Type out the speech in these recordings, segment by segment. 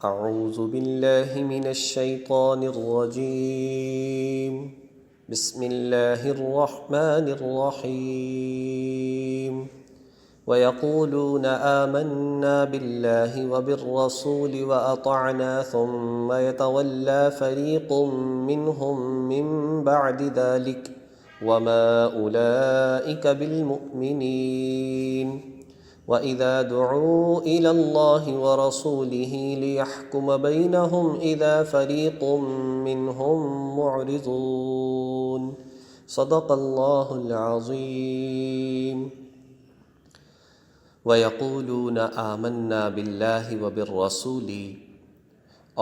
اعوذ باللہ من الشیطان الرجیم بسم اللہ الرحمن الرحیم وَيَقُولُونَ آمَنَّا بِاللَّهِ وَبِالرَّسُولِ وَأَطَعْنَا ثُمَّ يَتَوَلَّى فَرِيقٌ مِّنْهُم مِّن بَعْدِ ذَلِكَ وَمَا أُولَئِكَ بِالْمُؤْمِنِينَ وَإِذَا دُعُوا إِلَى اللَّهِ وَرَسُولِهِ لِيَحْكُمَ بَيْنَهُمْ إِذَا فَرِيقٌ مِّنْهُم مُّعْرِضُونَ صدق اللہ العظیم۔ وَيَقُولُونَ آمَنَّا بِاللَّهِ وَبِالرَّسُولِ،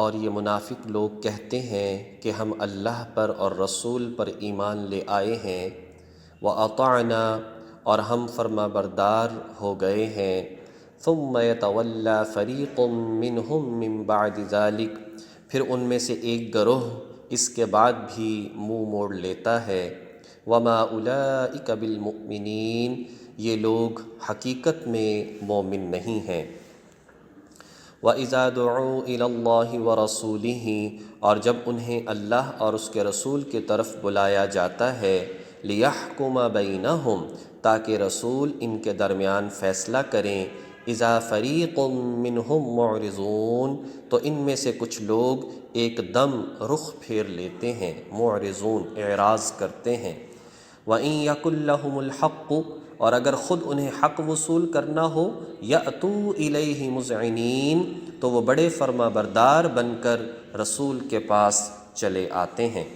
اور یہ منافق لوگ کہتے ہیں کہ ہم اللہ پر اور رسول پر ایمان لے آئے ہیں، وَأَطَعْنَا، اور ہم فرما بردار ہو گئے ہیں، ثُمَّ يَتَوَلَّى فَرِيقٌ مِّنْهُم مِّن بَعْدِ ذَلِكَ، پھر ان میں سے ایک گروہ اس کے بعد بھی منہ موڑ لیتا ہے، وَمَا أُولَئِكَ بِالْمُؤْمِنِينَ، یہ لوگ حقیقت میں مومن نہیں ہیں۔ وَإِذَا دُعُوا إِلَى اللَّهِ وَرَسُولِهِ، اور جب انہیں اللہ اور اس کے رسول کی طرف بلایا جاتا ہے، لِيَحْكُمَ بَيْنَهُمْ، تاکہ رسول ان کے درمیان فیصلہ کریں، إِذَا فَرِيقٌ مِّنْهُم مُّعْرِضُونَ، تو ان میں سے کچھ لوگ ایک دم رخ پھیر لیتے ہیں، معرضون اعراض کرتے ہیں۔ وَإِن يَكُن لَّهُمُ الْحَقُّ، اور اگر خود انہیں حق وصول کرنا ہو، يَأْتُوا إِلَيْهِ مُذْعِنِينَ، تو وہ بڑے فرما بردار بن کر رسول کے پاس چلے آتے ہیں۔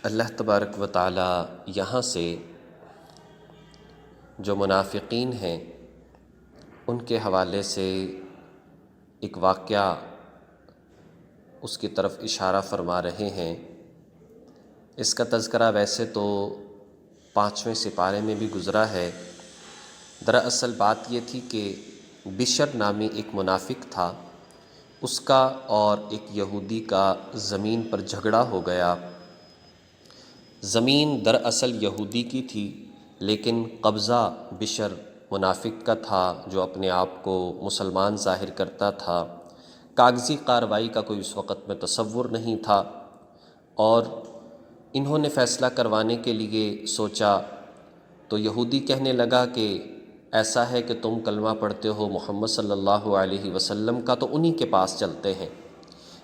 اللہ تبارک و تعالی یہاں سے جو منافقین ہیں ان کے حوالے سے ایک واقعہ اس کی طرف اشارہ فرما رہے ہیں۔ اس کا تذکرہ ویسے تو 5ویں سپارے میں بھی گزرا ہے۔ دراصل بات یہ تھی کہ بشر نامی ایک منافق تھا، اس کا اور ایک یہودی کا زمین پر جھگڑا ہو گیا۔ زمین دراصل یہودی کی تھی، لیکن قبضہ بشر منافق کا تھا جو اپنے آپ کو مسلمان ظاہر کرتا تھا۔ کاغذی کارروائی کا کوئی اس وقت میں تصور نہیں تھا، اور انہوں نے فیصلہ کروانے کے لیے سوچا تو یہودی کہنے لگا کہ ایسا ہے کہ تم کلمہ پڑھتے ہو محمد صلی اللہ علیہ وسلم کا، تو انہی کے پاس چلتے ہیں۔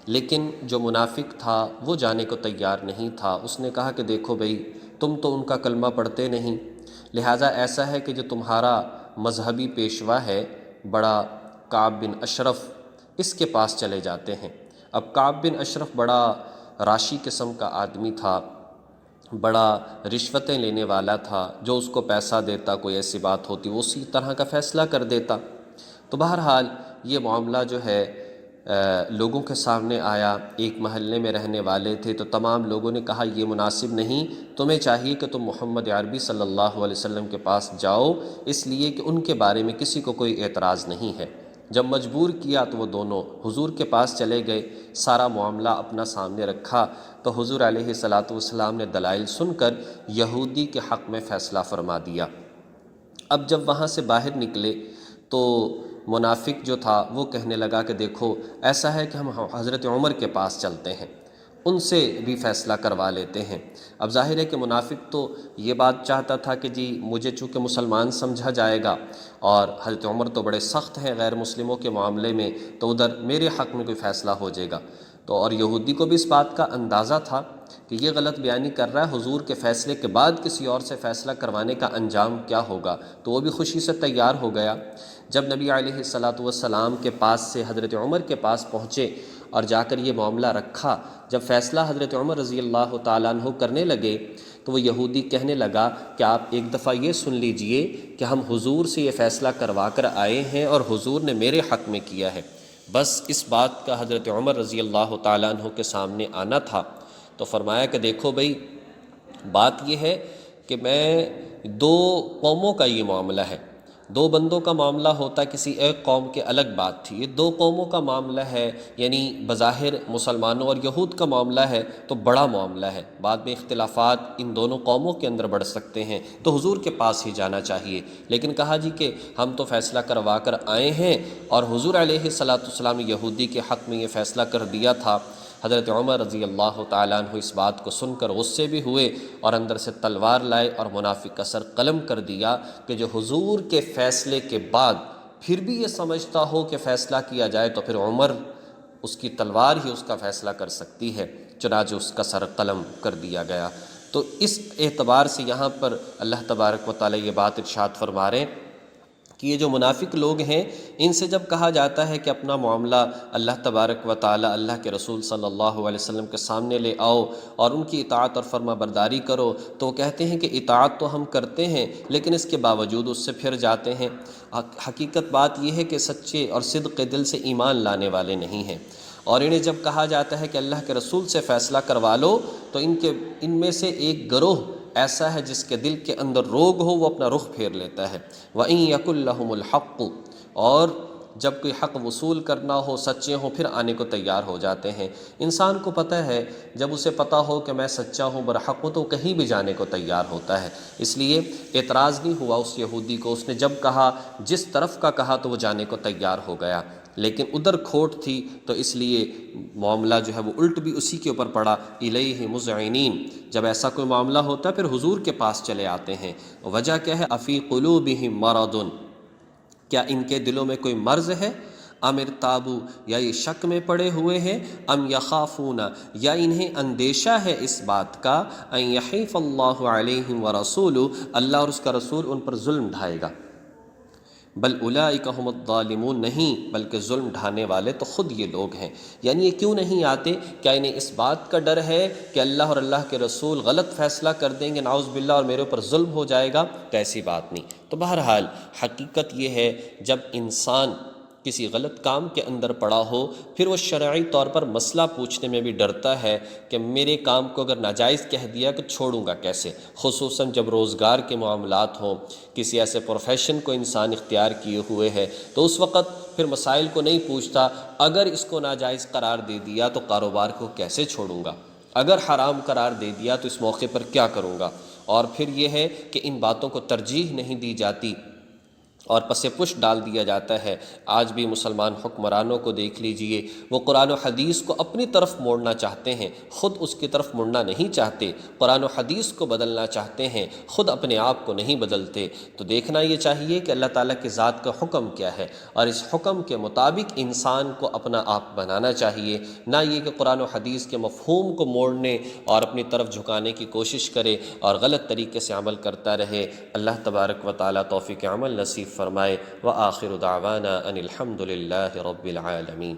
لیکن جو منافق تھا وہ جانے کو تیار نہیں تھا۔ اس نے کہا کہ دیکھو بھئی، تم تو ان کا کلمہ پڑھتے نہیں، لہٰذا ایسا ہے کہ جو تمہارا مذہبی پیشوا ہے بڑا کعب بن اشرف، اس کے پاس چلے جاتے ہیں۔ اب کعب بن اشرف بڑا راشی قسم کا آدمی تھا، بڑا رشوتیں لینے والا تھا، جو اس کو پیسہ دیتا کوئی ایسی بات ہوتی وہ اسی طرح کا فیصلہ کر دیتا۔ تو بہرحال یہ معاملہ جو ہے لوگوں کے سامنے آیا، ایک محلے میں رہنے والے تھے تو تمام لوگوں نے کہا یہ مناسب نہیں، تمہیں چاہیے کہ تم محمد عربی صلی اللہ علیہ وسلم کے پاس جاؤ، اس لیے کہ ان کے بارے میں کسی کو کوئی اعتراض نہیں ہے۔ جب مجبور کیا تو وہ دونوں حضور کے پاس چلے گئے، سارا معاملہ اپنا سامنے رکھا، تو حضور علیہ السلام نے دلائل سن کر یہودی کے حق میں فیصلہ فرما دیا۔ اب جب وہاں سے باہر نکلے تو منافق جو تھا وہ کہنے لگا کہ دیکھو ایسا ہے کہ ہم حضرت عمر کے پاس چلتے ہیں، ان سے بھی فیصلہ کروا لیتے ہیں۔ اب ظاہر ہے کہ منافق تو یہ بات چاہتا تھا کہ جی مجھے چونکہ مسلمان سمجھا جائے گا، اور حضرت عمر تو بڑے سخت ہیں غیر مسلموں کے معاملے میں، تو ادھر میرے حق میں کوئی فیصلہ ہو جائے گا۔ تو اور یہودی کو بھی اس بات کا اندازہ تھا کہ یہ غلط بیانی کر رہا ہے، حضور کے فیصلے کے بعد کسی اور سے فیصلہ کروانے کا انجام کیا ہوگا، تو وہ بھی خوشی سے تیار ہو گیا۔ جب نبی علیہ السلام کے پاس سے حضرت عمر کے پاس پہنچے اور جا کر یہ معاملہ رکھا، جب فیصلہ حضرت عمر رضی اللہ تعالیٰ عنہ کرنے لگے تو وہ یہودی کہنے لگا کہ آپ ایک دفعہ یہ سن لیجئے کہ ہم حضور سے یہ فیصلہ کروا کر آئے ہیں اور حضور نے میرے حق میں کیا ہے۔ بس اس بات کا حضرت عمر رضی اللہ تعالیٰ عنہ کے سامنے آنا تھا، تو فرمایا کہ دیکھو بھئی بات یہ ہے کہ میں دو قوموں کا یہ معاملہ ہے، دو بندوں کا معاملہ ہوتا کسی ایک قوم کے الگ بات تھی، یہ دو قوموں کا معاملہ ہے، یعنی بظاہر مسلمانوں اور یہود کا معاملہ ہے تو بڑا معاملہ ہے، بعد میں اختلافات ان دونوں قوموں کے اندر بڑھ سکتے ہیں، تو حضور کے پاس ہی جانا چاہیے۔ لیکن کہا جی کہ ہم تو فیصلہ کروا کر آئے ہیں، اور حضور علیہ السلام نے یہودی کے حق میں یہ فیصلہ کر دیا تھا۔ حضرت عمر رضی اللہ تعالیٰ عنہ اس بات کو سن کر غصے بھی ہوئے اور اندر سے تلوار لائے اور منافق کا سر قلم کر دیا کہ جو حضور کے فیصلے کے بعد پھر بھی یہ سمجھتا ہو کہ فیصلہ کیا جائے تو پھر عمر اس کی تلوار ہی اس کا فیصلہ کر سکتی ہے، چنانچہ اس کا سر قلم کر دیا گیا۔ تو اس اعتبار سے یہاں پر اللہ تبارک و تعالیٰ یہ بات ارشاد فرما رہے ہیں کہ یہ جو منافق لوگ ہیں، ان سے جب کہا جاتا ہے کہ اپنا معاملہ اللہ تبارک و تعالی، اللہ کے رسول صلی اللہ علیہ وسلم کے سامنے لے آؤ اور ان کی اطاعت اور فرما برداری کرو، تو وہ کہتے ہیں کہ اطاعت تو ہم کرتے ہیں لیکن اس کے باوجود اس سے پھر جاتے ہیں۔ حقیقت بات یہ ہے کہ سچے اور صدق دل سے ایمان لانے والے نہیں ہیں، اور انہیں جب کہا جاتا ہے کہ اللہ کے رسول سے فیصلہ کروا لو تو ان میں سے ایک گروہ ایسا ہے جس کے دل کے اندر روگ ہو، وہ اپنا رخ پھیر لیتا ہے۔ وَإِن يَكُن لَّهُمُ الْحَقُّ، اور جب کوئی حق وصول کرنا ہو، سچے ہوں، پھر آنے کو تیار ہو جاتے ہیں۔ انسان کو پتہ ہے جب اسے پتہ ہو کہ میں سچا ہوں، برحق ہوں، تو کہیں بھی جانے کو تیار ہوتا ہے۔ اس لیے اعتراض نہیں ہوا اس یہودی کو، اس نے جب کہا، جس طرف کا کہا تو وہ جانے کو تیار ہو گیا، لیکن ادھر کھوٹ تھی تو اس لیے معاملہ جو ہے وہ الٹ بھی اسی کے اوپر پڑا۔ الیہ مذعنین، جب ایسا کوئی معاملہ ہوتا ہے پھر حضور کے پاس چلے آتے ہیں۔ وجہ کیا ہے؟ افی قلوبہم مرض، کیا ان کے دلوں میں کوئی مرض ہے؟ ام ارتابو، یا یہ شک میں پڑے ہوئے ہیں، ام یخافون، یا انہیں اندیشہ ہے اس بات کا، ان یحیف اللہ علیہم ورسولہ، اللہ اور اس کا رسول ان پر ظلم ڈھائے گا۔ بل اولئک هم الظالمون، نہیں بلکہ ظلم ڈھانے والے تو خود یہ لوگ ہیں۔ یعنی یہ کیوں نہیں آتے؟ کیا انہیں اس بات کا ڈر ہے کہ اللہ اور اللہ کے رسول غلط فیصلہ کر دیں گے نعوذ باللہ اور میرے اوپر ظلم ہو جائے گا؟ تو ایسی بات نہیں۔ تو بہرحال حقیقت یہ ہے جب انسان کسی غلط کام کے اندر پڑا ہو، پھر وہ شرعی طور پر مسئلہ پوچھنے میں بھی ڈرتا ہے کہ میرے کام کو اگر ناجائز کہہ دیا کہ چھوڑوں گا کیسے، خصوصاً جب روزگار کے معاملات ہوں، کسی ایسے پروفیشن کو انسان اختیار کیے ہوئے ہے تو اس وقت پھر مسائل کو نہیں پوچھتا، اگر اس کو ناجائز قرار دے دیا تو کاروبار کو کیسے چھوڑوں گا، اگر حرام قرار دے دیا تو اس موقع پر کیا کروں گا۔ اور پھر یہ ہے کہ ان باتوں کو ترجیح نہیں دی جاتی اور پس پش ڈال دیا جاتا ہے۔ آج بھی مسلمان حکمرانوں کو دیکھ لیجئے، وہ قرآن و حدیث کو اپنی طرف موڑنا چاہتے ہیں، خود اس کی طرف مڑنا نہیں چاہتے، قرآن و حدیث کو بدلنا چاہتے ہیں، خود اپنے آپ کو نہیں بدلتے۔ تو دیکھنا یہ چاہیے کہ اللہ تعالیٰ کی ذات کا حکم کیا ہے، اور اس حکم کے مطابق انسان کو اپنا آپ بنانا چاہیے، نہ یہ کہ قرآن و حدیث کے مفہوم کو موڑنے اور اپنی طرف جھکانے کی کوشش کرے اور غلط طریقے سے عمل کرتا رہے۔ اللہ تبارک و تعالیٰ توفیق عمل نصیب فرمائے۔ وآخر دعوانا ان الحمد للہ رب العالمین۔